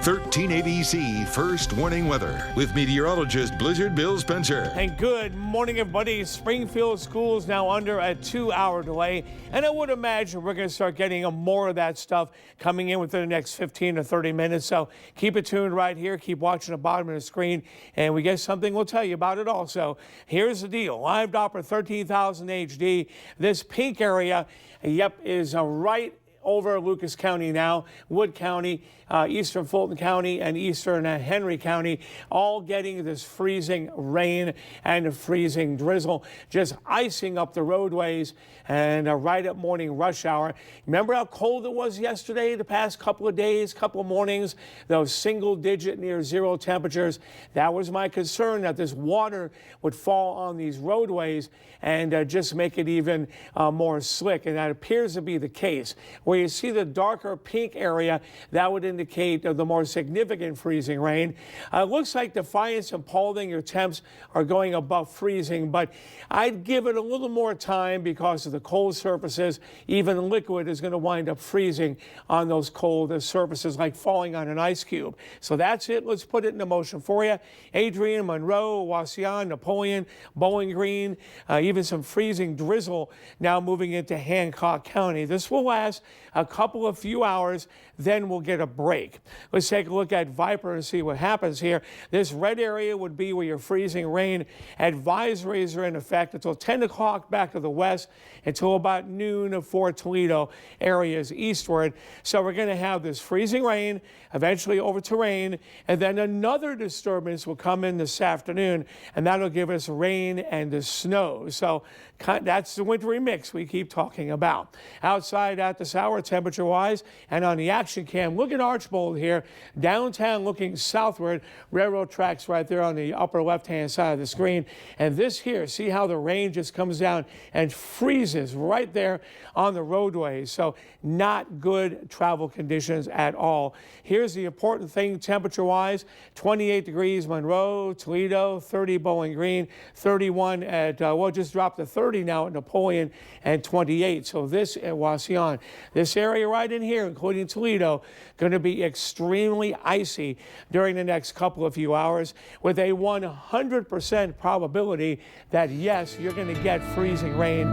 13 ABC First Warning Weather with meteorologist Blizzard Bill Spencer. And good morning, everybody. Springfield schools now under a 2-hour delay. And I would imagine we're going to start getting more of that stuff coming in within the next 15 to 30 minutes. So keep it tuned right here. Keep watching the bottom of the screen. And we get something, we'll tell you about it also. Here's the deal. Live Doppler 13,000 HD. This pink area, is right over Lucas County now, Wood County, eastern Fulton County, and eastern Henry County, all getting this freezing rain and freezing drizzle, just icing up the roadways and right at morning rush hour. Remember how cold it was yesterday, the past couple of days, couple of mornings, those single-digit near zero temperatures? That was my concern, that this water would fall on these roadways and just make it even more slick, and that appears to be the case. Where you see the darker pink area, that would indicate the more significant freezing rain. Looks like Defiance and Paulding, your temps are going above freezing, but I'd give it a little more time because of the cold surfaces. Even liquid is going to wind up freezing on those cold surfaces, like falling on an ice cube. So that's it. Let's put it into motion for you. Adrian, Monroe, Wauseon, Napoleon, Bowling Green, even some freezing drizzle now moving into Hancock County. This will last a couple of few hours, then we'll get a break. Let's take a look at Viper and see what happens here. This red area would be where your freezing rain advisories are in effect until 10 o'clock back to the west, until about noon for Toledo areas eastward. So we're going to have this freezing rain, eventually over to rain, and then another disturbance will come in this afternoon, and that'll give us rain and the snow. So that's the wintry mix we keep talking about. Outside at this hour, temperature-wise, and on the action cam, look at Archbold here, downtown looking southward, railroad tracks right there on the upper left-hand side of the screen. And this here, see how the rain just comes down and freezes right there on the roadways. So not good travel conditions at all. Here's the important thing temperature-wise: 28 degrees Monroe, Toledo, 30 Bowling Green, 31 at, just dropped to 30 now at Napoleon, and 28. So this at Wauseon, this area right in here, including Toledo, going to be extremely icy during the next couple of few hours, with a 100% probability that, yes, you're going to get freezing rain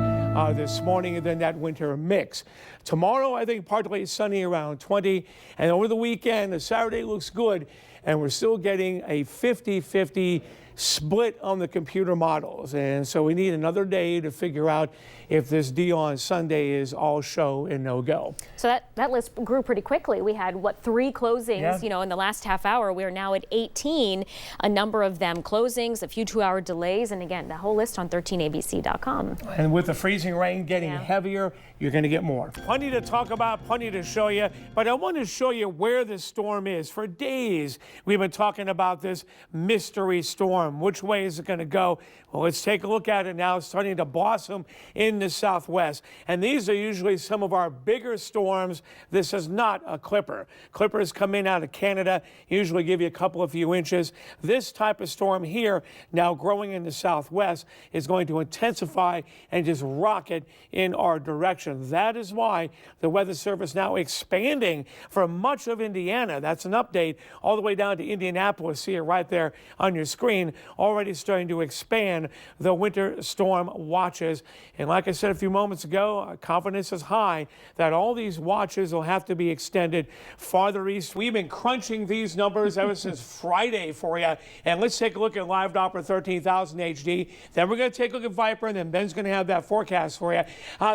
this morning, and then that winter mix. Tomorrow, I think partly sunny around 20, and over the weekend, the Saturday looks good, and we're still getting a 50-50 split on the computer models. And so we need another day to figure out if this deal on Sunday is all show and no go. So that list grew pretty quickly. We had, 3 closings, in the last half hour. We're now at 18, a number of them closings, a few 2-hour delays. And again, the whole list on 13abc.com. And with the freezing rain getting heavier, you're going to get more. Plenty to talk about, plenty to show you, but I want to show you where this storm is. For days, we've been talking about this mystery storm. Which way is it going to go? Well, let's take a look at it now. It's starting to blossom in the southwest. And these are usually some of our bigger storms. This is not a clipper. Clippers come in out of Canada, usually give you a couple of few inches. This type of storm here, now growing in the southwest, is going to intensify and just rocket in our direction. That is why the Weather Service now expanding for much of Indiana. That's an update all the way down to Indianapolis. See it right there on your screen. Already starting to expand the winter storm watches. And like I said a few moments ago, confidence is high that all these watches will have to be extended farther east. We've been crunching these numbers ever since Friday for you. And let's take a look at Live Doppler 13,000 HD. Then we're going to take a look at Viper, and then Ben's going to have that forecast for you.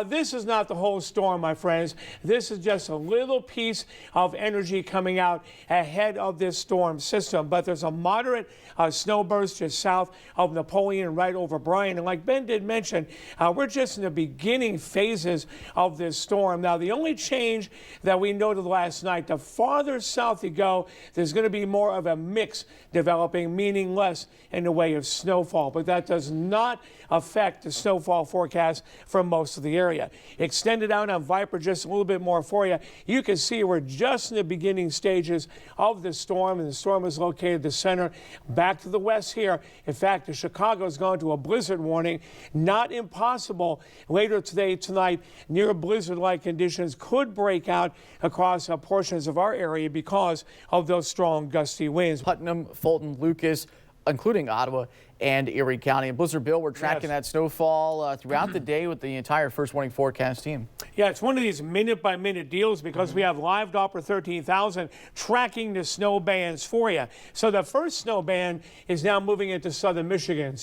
This is not the whole storm, my friends. This is just a little piece of energy coming out ahead of this storm system. But there's a moderate snow burst just south of Napoleon, right over Bryan. And like Ben did mention, we're just in the beginning phases of this storm. Now, the only change that we noted last night, the farther south you go, there's going to be more of a mix developing, meaning less in the way of snowfall. But that does not affect the snowfall forecast for most of the area. Extended out on Viper just a little bit more for you. You can see we're just in the beginning stages of the storm. and the storm is located at the center. Back to the west here. In fact, Chicago has gone to a blizzard warning. Not impossible. Later today, tonight, near blizzard-like conditions could break out across portions of our area because of those strong gusty winds. Putnam, Fulton, Lucas, including Ottawa and Erie County. And Blizzard Bill, we're tracking that snowfall throughout the day with the entire First Warning Forecast team. Yeah, it's one of these minute-by-minute deals because we have live Doppler 13,000 tracking the snow bands for you. So the first snow band is now moving into southern Michigan,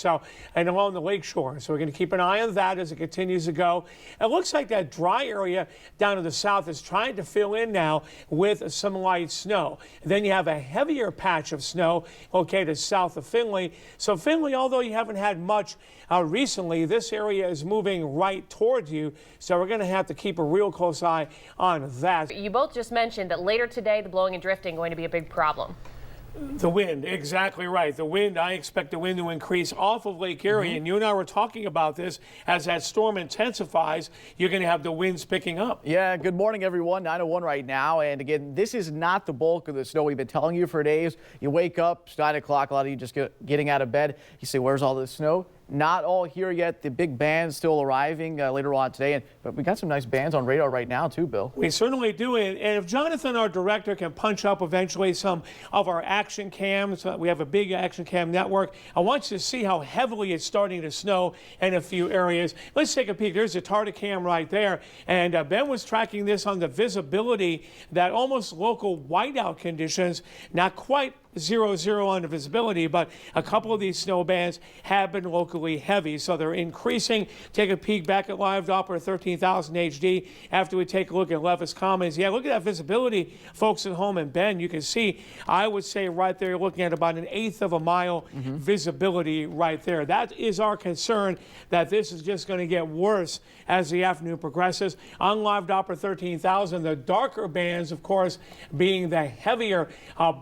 and along the lakeshore. So we're going to keep an eye on that as it continues to go. It looks like that dry area down to the south is trying to fill in now with some light snow. And then you have a heavier patch of snow located south of Findlay. So Findlay, although you haven't had much recently, this area is moving right towards you. So we're going to have to keep a real close eye on that. You both just mentioned that later today, the blowing and drifting going to be a big problem. The wind, exactly right. The wind, I expect the wind to increase off of Lake Erie. And you and I were talking about this. As that storm intensifies, you're going to have the winds picking up. Yeah, good morning, everyone. 9:01 right now. And again, this is not the bulk of the snow we've been telling you for days. You wake up, it's 9 o'clock, a lot of you just getting out of bed. You say, where's all this snow? Not all here yet. The big band's still arriving later on today. But we got some nice bands on radar right now, too, Bill. We certainly do. And if Jonathan, our director, can punch up eventually some of our action cams, we have a big action cam network. I want you to see how heavily it's starting to snow in a few areas. Let's take a peek. There's a Tartacam right there. And Ben was tracking this on the visibility, that almost local whiteout conditions, not quite 0-0 on the visibility, but a couple of these snow bands have been locally heavy, so they're increasing. Take a peek back at live Doppler 13,000 HD after we take a look at Levis Commons. Yeah, look at that visibility, folks at home. And Ben, you can see, I would say right there, you're looking at about 1/8 of a mile visibility right there. That is our concern, that this is just going to get worse as the afternoon progresses. On live Doppler 13,000, the darker bands, of course, being the heavier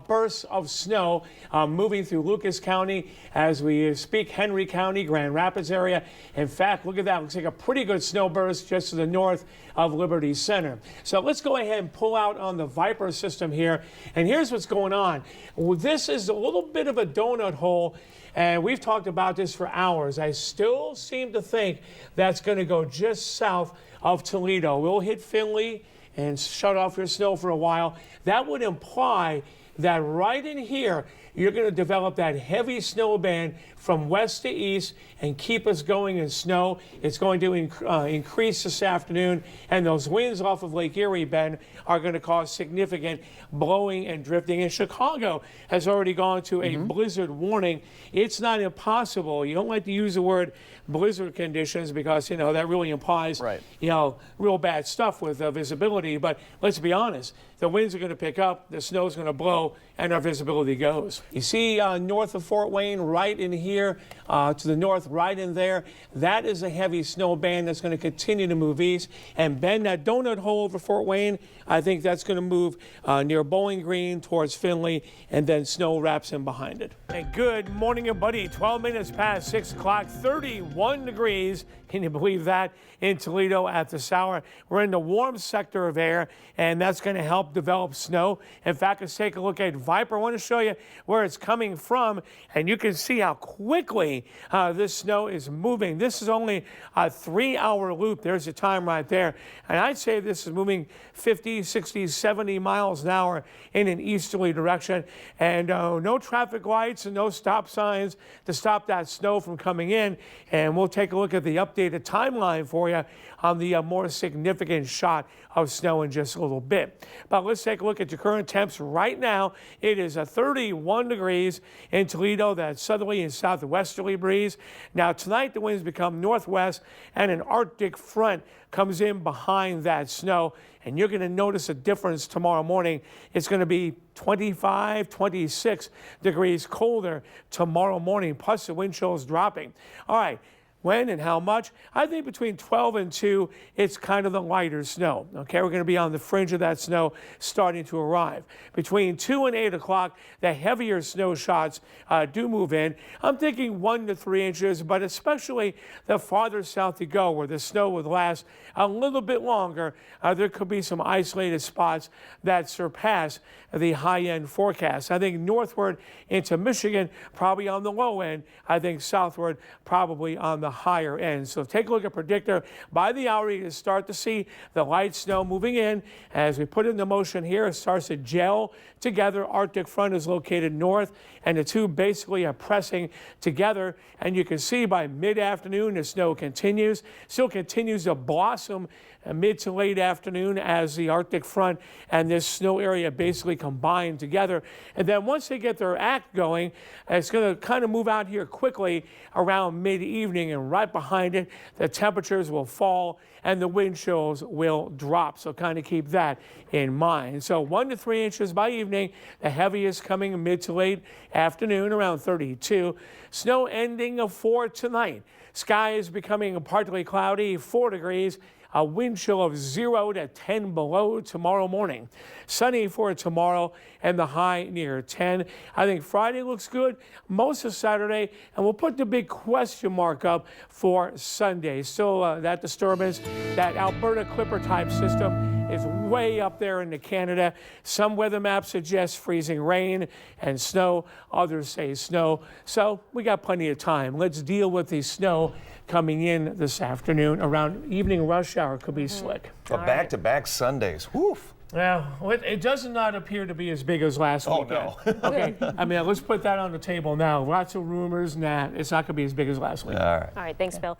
bursts of snow moving through Lucas County as we speak, Henry County, Grand Rapids area. In fact, look at that. Looks like a pretty good snow burst just to the north of Liberty Center. So let's go ahead and pull out on the Viper system here. And here's what's going on. This is a little bit of a donut hole, and we've talked about this for hours. I still seem to think that's going to go just south of Toledo. We'll hit Findlay and shut off your snow for a while. That would imply that right in here, you're going to develop that heavy snow band from west to east and keep us going in snow. It's going to increase this afternoon, and those winds off of Lake Erie, Ben, are going to cause significant blowing and drifting. And Chicago has already gone to a blizzard warning. It's not impossible. You don't like to use the word blizzard conditions because, that really implies, real bad stuff with visibility. But let's be honest, the winds are going to pick up, the snow's going to blow, and our visibility goes. You see north of Fort Wayne, right in here, to the north, right in there, that is a heavy snow band that's going to continue to move east and bend that donut hole over Fort Wayne. I think that's going to move near Bowling Green towards Findlay, and then snow wraps in behind it. And good morning, everybody. 12 minutes past 6 o'clock, 31 degrees. Can you believe that? In Toledo at this hour. We're in the warm sector of air, and that's going to help develop snow. In fact, let's take a look at Viper. I want to show you where it's coming from, and you can see how quickly this snow is moving. This is only a 3-hour loop. There's the time right there. And I'd say this is moving 50, 60, 70 miles an hour in an easterly direction. And no traffic lights and no stop signs to stop that snow from coming in. And we'll take a look at the updated timeline for you on the more significant shot of snow in just a little bit. But let's take a look at your current temps right now. It is 31 degrees in Toledo, that southerly and southwesterly breeze. Now tonight the winds become northwest and an Arctic front comes in behind that snow, and you're going to notice a difference tomorrow morning. It's going to be 25, 26 degrees colder tomorrow morning, plus the wind chill is dropping. All right. When and how much? I think between 12 and 2, it's kind of the lighter snow. Okay, we're going to be on the fringe of that snow starting to arrive. Between 2 and 8 o'clock, the heavier snow shots do move in. I'm thinking 1 to 3 inches, but especially the farther south you go, where the snow would last a little bit longer, there could be some isolated spots that surpass the high-end forecast. I think northward into Michigan, probably on the low end. I think southward, probably on the higher end. So take a look at Predictor. By the hour, you can start to see the light snow moving in. As we put it into motion here, it starts to gel together. Arctic front is located north, and the two basically are pressing together. And you can see by mid-afternoon, the snow continues, still continues to blossom mid to late afternoon as the Arctic front and this snow area basically combine together. And then once they get their act going, it's going to kind of move out here quickly around mid-evening, and right behind it, the temperatures will fall and the wind chills will drop. So kind of keep that in mind. So 1 to 3 inches by evening, the heaviest coming mid to late afternoon, around 32. Snow ending of 4 tonight. Sky is becoming partly cloudy, 4 degrees. A wind chill of 0 to 10 below tomorrow morning. Sunny for tomorrow and the high near 10. I think Friday looks good, most of Saturday, and we'll put the big question mark up for Sunday. Still that disturbance, that Alberta Clipper type system is way up there into Canada. Some weather maps suggest freezing rain and snow. Others say snow. So we got plenty of time. Let's deal with the snow coming in this afternoon. Around evening rush hour could be slick. But back-to-back Sundays. Woof. Well, it does not appear to be as big as last weekend. No. Okay, I mean, let's put that on the table now. Lots of rumors. Nah, it's not going to be as big as last week. All right. All right, thanks, Bill.